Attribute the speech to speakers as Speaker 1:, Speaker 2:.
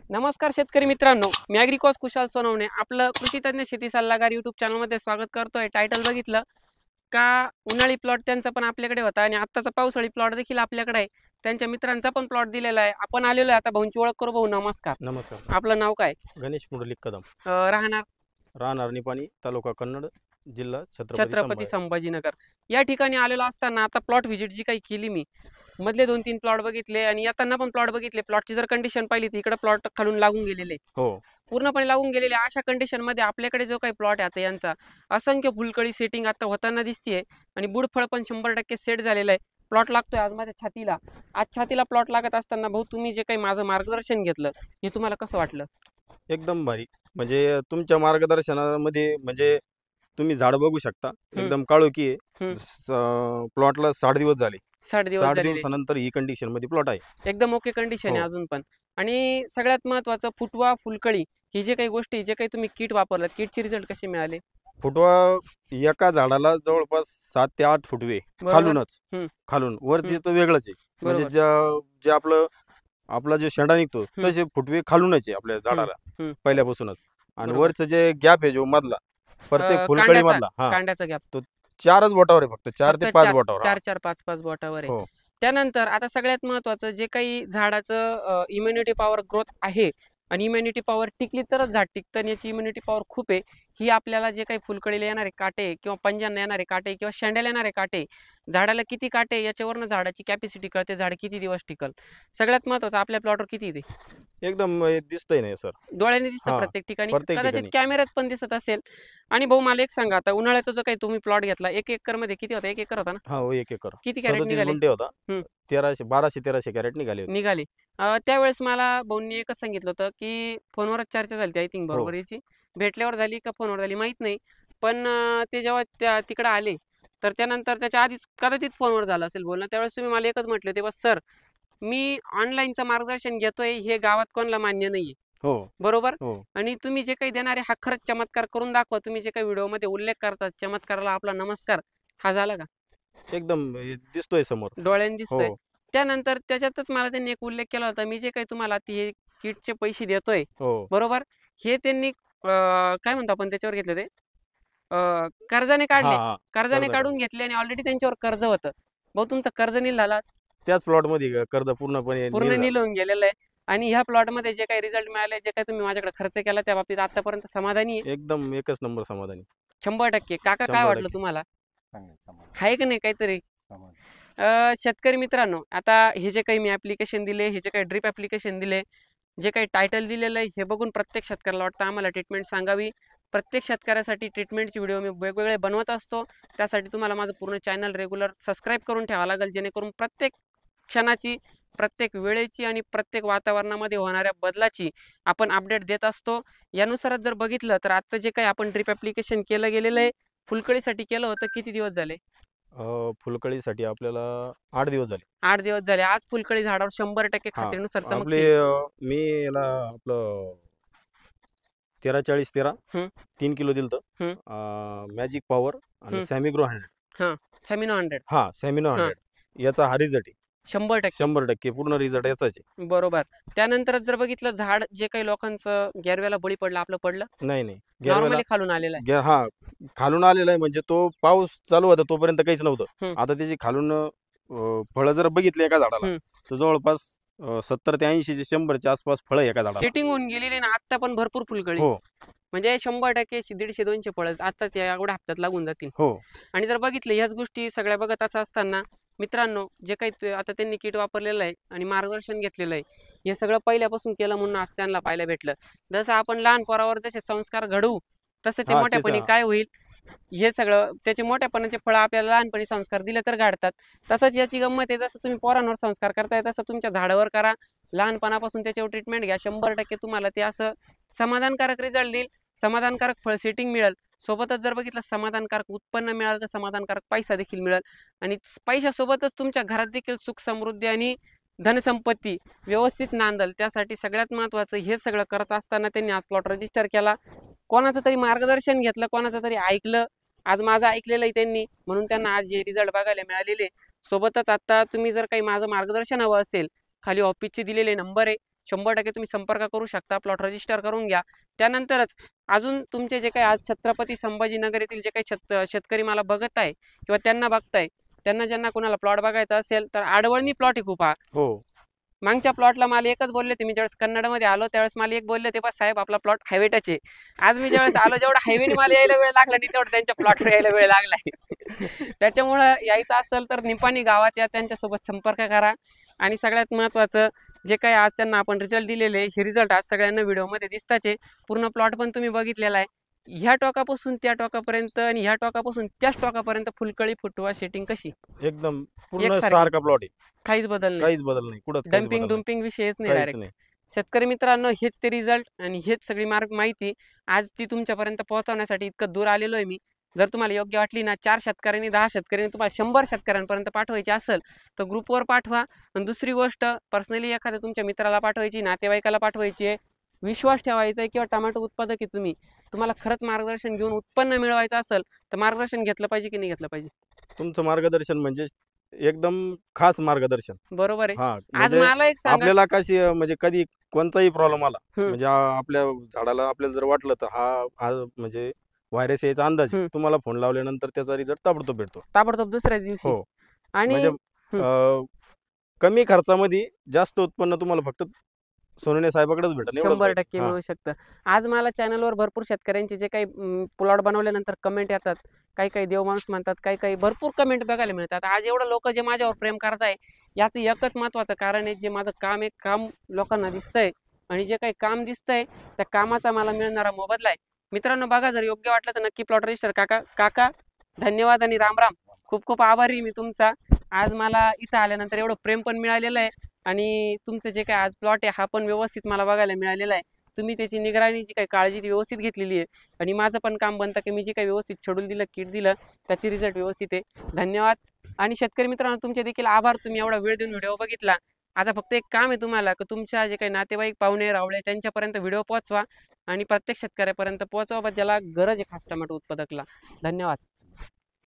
Speaker 1: नमस्कार शेतकरी मित्रांनो, मी ॲग्रिकॉस कुशाल सोनवणे आपलं कृषी तज्ञ शेती सल्लागार यूट्यूब चॅनलमध्ये स्वागत करतोय। टायटल बघितलं का? उन्हाळी प्लॉट त्यांचा पण आपल्याकडे होता आणि आत्ताचा पावसाळी प्लॉट देखील आपल्याकडे आहे। त्यांच्या मित्रांचा पण प्लॉट दिलेला आहे। आपण आलेलो आहे, आता भाऊंची ओळख करू। भाऊ नमस्कार।
Speaker 2: नमस्कार।
Speaker 1: आपलं नाव काय?
Speaker 2: गणेश मुरलीक कदम।
Speaker 1: राहणार
Speaker 2: निपाणी, तालुका कन्नड, जिल्हा
Speaker 1: छत्रपती संभाजीनगर या ठिकाणी आलेलो असताना आता प्लॉट व्हिजिट जी काही केली मी, मधले 2-3 प्लॉट बघितले आणि येताना पण प्लॉट बघितले। प्लॉटची जर कंडिशन पाहिली तर इकडे प्लॉट खालून लागून गेलेले,
Speaker 2: हो
Speaker 1: पूर्णपणे लागून गेलेले। अशा कंडिशन मध्ये आपल्याकडे जो काही प्लॉट आहे आता यांचा असंख्य फुलकळी सेटिंग आता होताना दिसतीये आणि बुडफळ पण 100% सेट झालेलं आहे। प्लॉट लागतोय आज माझ्या छातीला। आज छातीला प्लॉट लागत असताना भाऊ तुम्ही जे काही माझं मार्गदर्शन घेतलं हे तुम्हाला कसं वाटलं?
Speaker 2: एकदम भारी। म्हणजे तुमच्या मार्गदर्शनामध्ये म्हणजे तुम्ही झाड बघू शकता, एकदम काळोखी आहे। प्लॉटला 60 दिवस झाले।
Speaker 1: 60
Speaker 2: दिवसानंतर ही कंडिशन मध्ये प्लॉट आहे,
Speaker 1: एकदम ओके कंडिशन आहे अजून पण। आणि सगळ्यात महत्वाचं फुटवा, फुलकळी ही जे काही गोष्टी, जे काही तुम्ही किट वापरलं, किटचे रिझल्ट कसे मिळाले?
Speaker 2: फुटवा एका झाडाला जवळपास 7 ते 8 फुटवे खालून वरचे तर वेगळंच आहे। म्हणजे जे आपला जो शेंडा निघतो तसे फुटवे खालूनच आहे आपल्या झाडाला पहिल्यापासूनच। आणि वरचं जे गॅप आहे जो मधला प्रत्येक फुलकळी मधला
Speaker 1: कांड्याचा गॅप
Speaker 2: तो 4च बोटावर आहे, फक्त 4 ते 5 बोटावर,
Speaker 1: 4-5 बोटावर आहे। त्यानंतर आता सगळ्यात महत्वाचं जे काही झाडाचं इम्युनिटी पॉवर ग्रोथ आहे आणि इम्युनिटी पॉवर टिकली तरच झाड टिकतं आणि याची इम्युनिटी पॉवर खूप आहे। ही आपल्याला जे काही फुलकळीला येणारे काटे किंवा पंजांना येणारे काटे किंवा शेंड्याला येणारे काटे, झाडाला किती काटे याच्यावरनं झाडाची कॅपॅसिटी कळते, झाड किती दिवस टिकल। सगळ्यात महत्वाचं आपल्या प्लॉटवर किती येते
Speaker 2: एकदम दिसतंय नाही सर,
Speaker 1: डोळ्याने दिसतं प्रत्येक ठिकाणी, कदाचित कॅमेऱ्यात पण दिसत असेल। आणि भाऊ मला एक सांगा, आता उन्हाळ्याचा जो काही तुम्ही प्लॉट घेतला 1 एकर मध्ये किती होता? 1 एकर होता ना?
Speaker 2: हो 1 एकर
Speaker 1: किती कॅरेट
Speaker 2: 37
Speaker 1: निघाले?
Speaker 2: गुंठे होता। 1200-1300 कॅरेट निघाले।
Speaker 1: त्यावेळेस मला भाऊंनी एकच सांगितलं होतं की फोनवरच चर्चा झाली, आय थिंक बरोबर याची भेटल्यावर झाली का फोनवर झाली माहित नाही, पण ते जेव्हा तिकडे आले तर त्यानंतर त्याच्या आधीच कदाचित फोनवर झालं असेल बोलणं। त्यावेळेस तुम्ही मला एकच म्हटले होते, बस सर मी ऑनलाईनचं मार्गदर्शन घेतोय हे गावात कोणाला मान्य नाहीये, बरोबर? आणि तुम्ही जे काही देणारे हा खरंच चमत्कार करून दाखवा। तुम्ही जे काही व्हिडिओमध्ये उल्लेख करतात चमत्काराला आपला नमस्कार, हा झाला का?
Speaker 2: एकदम दिसतोय समोर,
Speaker 1: डोळ्याने दिसतोय। त्यानंतर त्याच्यातच मला त्यांनी एक उल्लेख केला होता, मी जे काही तुम्हाला हे किटचे पैसे देतोय बरोबर, हे त्यांनी काय म्हणतो आपण त्याच्यावर घेतले ते कर्जाने काढले, कर्जाने काढून घेतले आणि ऑलरेडी त्यांच्यावर कर्ज होतं। भाऊ तुमचं कर्ज नील झाला,
Speaker 2: त्याच प्लॉट मध्ये कर्ज पूर्ण
Speaker 1: नील होऊन गेलेलं आहे। आणि ह्या प्लॉट मध्ये जे काही रिझल्ट मिळाले, जे काही तुम्ही माझ्याकडे खर्च केला त्या बाबतीत आतापर्यंत समाधानी आहे?
Speaker 2: एकदम एकच नंबर समाधानी,
Speaker 1: 100%। काका काय वाटलं तुम्हाला? आहे का नाही काहीतरी? शेतकरी मित्रांनो, आता हे जे काही मी ऍप्लिकेशन दिले, हे जे काही ड्रिप ऍप्लिकेशन दिले, जे काही टायटल दिलेलं आहे, हे बघून प्रत्येक शेतकऱ्याला वाटतं आम्हाला ट्रीटमेंट सांगावी। प्रत्येक शेतकऱ्यासाठी ट्रीटमेंटची व्हिडिओ मी वेगवेगळे बनवत असतो। त्यासाठी तुम्हाला माझं पूर्ण चॅनल रेग्युलर सबस्क्राईब करून ठेवावं लागेल, जेणेकरून प्रत्येक क्षणाची, प्रत्येक वेळेची आणि प्रत्येक वातावरणामध्ये होणाऱ्या बदलाची आपण अपडेट देत असतो। यानुसारच जर बघितलं तर आता जे काही आपण ड्रिप ऍप्लिकेशन केलं गेलेलं आहे, फुलकळीसाठी केलं होतं, किती दिवस झाले?
Speaker 2: फुलकळीसाठी आपल्याला 8 दिवस झाले।
Speaker 1: 8 दिवस झाले। आज फुलकळी झाडावर 100% खात्रीनुसार चमकते।
Speaker 2: मी याला आपलं 13-40-13 3 किलो दिलं, मॅजिक पॉवर आणि सॅमिग्रो 100, सॅमिनो 100 याचा हा रिझल्ट आहे। 100% पूर्ण रिझल्ट याचाच आहे, बरोबर।
Speaker 1: त्यानंतर जर बघितलं झाड जे काही लोकांचं गॅरव्याला बळी पडलं, आपलं पडलं
Speaker 2: नाही?
Speaker 1: नॉर्मली खालून आलेला आहे।
Speaker 2: खालून आलेला आहे, म्हणजे तो पाऊस चालू होता तोपर्यंत काहीच नव्हतं। आता त्याची खालून फळं जर बघितली एका झाडाला तर जवळपास 70 ते 80 ते 100च्या आसपास फळं एका झाडाला
Speaker 1: सेटिंग होऊन गेलेली ना। आता पण भरपूर फुलकळी, म्हणजे 100% 150-200 फळं आताच एवढ्या हप्त्यात लागून जातील। आणि जर बघितलं ह्याच गोष्टी सगळ्या बघत असं असताना मित्रांनो, जे काही आता त्यांनी किट वापरलेलं आहे आणि मार्गदर्शन घेतलेलं आहे, हे सगळं पहिल्यापासून केलं म्हणून आज त्यांना पाहायला भेटलं। जसं आपण लहान पोरावर जसे संस्कार घडवू तसं ते मोठ्यापणी काय होईल हे सगळं, त्याचे मोठ्यापणाचे फळ आपल्याला लहानपणी संस्कार दिले तर गाडतात। तसंच याची गंमत आहे, जसं तुम्ही पोरांवर संस्कार करताय तसं तुमच्या झाडावर करा, लहानपणापासून त्याच्यावर ट्रीटमेंट घ्या। 100% तुम्हाला ते असं समाधानकारक रिझल्ट देईल, समाधानकारक फळ सेटिंग मिळेल, सोबतच जर बघितलं समाधानकारक उत्पन्न मिळालं तर समाधानकारक पैसा देखील मिळेल। आणि पैशासोबतच तुमच्या घरात देखील सुख समृद्धी आणि धनसंपत्ती व्यवस्थित नांदल। त्यासाठी सगळ्यात महत्त्वाचं हे सगळं करत असताना त्यांनी आज प्लॉट रजिस्टर केला, कोणाचं तरी मार्गदर्शन घेतलं, कोणाचं तरी ऐकलं। आज माझं ऐकलेलं आहे त्यांनी, म्हणून त्यांना आज हे रिझल्ट बघायला मिळालेले। सोबतच आता तुम्ही जर काही माझं मार्गदर्शन हवं असेल, खाली ऑफिसचे दिलेले नंबर आहे, 100% तुम्ही संपर्क करू शकता, प्लॉट रजिस्टर करून घ्या. त्यानंतरच अजून तुमचे जे काही आज छत्रपती संभाजीनगर येथील जे काही शेतकरी मला बघत आहे किंवा त्यांना बघताय, त्यांना ज्यांना कोणाला प्लॉट बघायचा असेल तर आडवळणी प्लॉट आहे खूप हा. मागच्या प्लॉटला मला एकच बोलले होते, मी ज्यावेळेस कन्नडमध्ये आलो त्यावेळेस मला एक बोलले होते, बस साहेब आपला प्लॉट हायवे टच आहे. आज मी ज्यावेळेस आलो, जेवढा हायवेने मला यायला वेळ लागला नाही तेवढा त्यांच्या प्लॉटवर यायला वेळ लागलाय. त्याच्यामुळं यायचं असेल तर निपाणी गावात या, त्यांच्यासोबत संपर्क करा. आणि सगळ्यात महत्त्वाचं जे काही आज त्यांना आपण रिझल्ट दिलेले, हे रिझल्ट आज सगळ्यांना व्हिडिओमध्ये दिसताचे. पूर्ण प्लॉट पण तुम्ही बघितलेला आहे. ह्या टोकापासून त्या टोकापर्यंत आणि ह्या टोकापासून त्याच टोकापर्यंत फुलकळी, फुटवा, सेटिंग कशी
Speaker 2: एकदम पूर्ण सारखा प्लॉट आहे,
Speaker 1: काहीच बदल नाही,
Speaker 2: काहीच बदल नाही, कुठंच
Speaker 1: डम्पिंग डुम्पिंग विषयच नाही डायरेक्ट. शेतकरी मित्रांनो, हेच ते रिझल्ट आणि हेच सगळी माहिती आज ती तुमच्यापर्यंत पोहोचवण्यासाठी इतकं दूर आलेलो आहे मी. जर तुम्हाला योग्य वाटली ना, 4 शेतकऱ्यांनी 10 शेतकऱ्यांनी तुम्हाला 100 शेतकऱ्यांपर्यंत पाठवायची असेल तर ग्रुपवर पाठवा. आणि दुसरी गोष्ट, पर्सनली एखाद्या तुमच्या मित्राला पाठवायची, नातेवाईकाला पाठवायची आहे, विश्वास ठेवायचा आहे किंवा टोमॅटो उत्पादक आहे तुम्हाला खरंच मार्गदर्शन घेऊन उत्पन्न मिळवायचं असेल तर मार्गदर्शन घेतलं पाहिजे की नाही घेतलं पाहिजे?
Speaker 2: तुमचं मार्गदर्शन म्हणजे एकदम खास मार्गदर्शन.
Speaker 1: बरोबर आहे. आज
Speaker 2: म्हणजे
Speaker 1: मला एक सांगा,
Speaker 2: आपल्याला कशी म्हणजे कधी कोणताही प्रॉब्लेम आला, म्हणजे आपल्या झाडाला आपल्याला जर वाटलं तर हा म्हणजे व्हायरस यायचा अंदाज, तुम्हाला फोन लावल्यानंतर त्याचा रिझल्ट ताबडतोब भेटतो,
Speaker 1: ताबडतोब दुसऱ्या दिवशी. आणि
Speaker 2: म्हणजे कमी खर्चामध्ये जास्त उत्पन्न तुम्हाला फक्त सोनवणे साहेबाकडेच भेटेल,
Speaker 1: 100% मिळू शकतं. आज मला चॅनलवर भरपूर शेतकऱ्यांचे जे काही प्लॉट बनवल्यानंतर कमेंट येतात, काही देवमाणूस म्हणतात, काही भरपूर कमेंट बघायला मिळतात. आज एवढं लोक जे माझ्यावर प्रेम करताय याचं एकच महत्त्वाचं कारण आहे, जे माझं काम आहे, काम लोकांना दिसतंय आणि जे काही काम दिसतंय त्या कामाचा मला मिळणारा मोबदला आहे. मित्रांनो बघा, जर योग्य वाटलं तर नक्की प्लॉट रजिस्टर. काका धन्यवाद आणि राम राम. खूप खूप आभारी मी तुमचा. आज मला इथं आल्यानंतर एवढं प्रेम पण मिळालेलं आहे आणि तुमचं जे काही आज प्लॉट आहे हा पण व्यवस्थित मला बघायला मिळालेला आहे. तुम्ही त्याची निगराणी, जी काही काळजी ती व्यवस्थित घेतलेली आहे आणि माझं पण काम बनतं की मी जे काही व्यवस्थित शेड्यूल दिलं, किट दिलं, त्याची रिझल्ट व्यवस्थित आहे. धन्यवाद. आणि शेतकरी मित्रांनो तुमचे देखील आभार, तुम्ही एवढा वेळ देऊन व्हिडिओ बघितला. आता फक्त एक काम आहे तुम्हाला, की तुमच्या जे काही नातेवाईक, पाहुणे, रावळे त्यांच्यापर्यंत व्हिडिओ पोहोचवा आणि प्रत्येक शेतकऱ्यापर्यंत पोहोचवा ज्याला गरज आहे खास टोमॅटो उत्पादकला. धन्यवाद.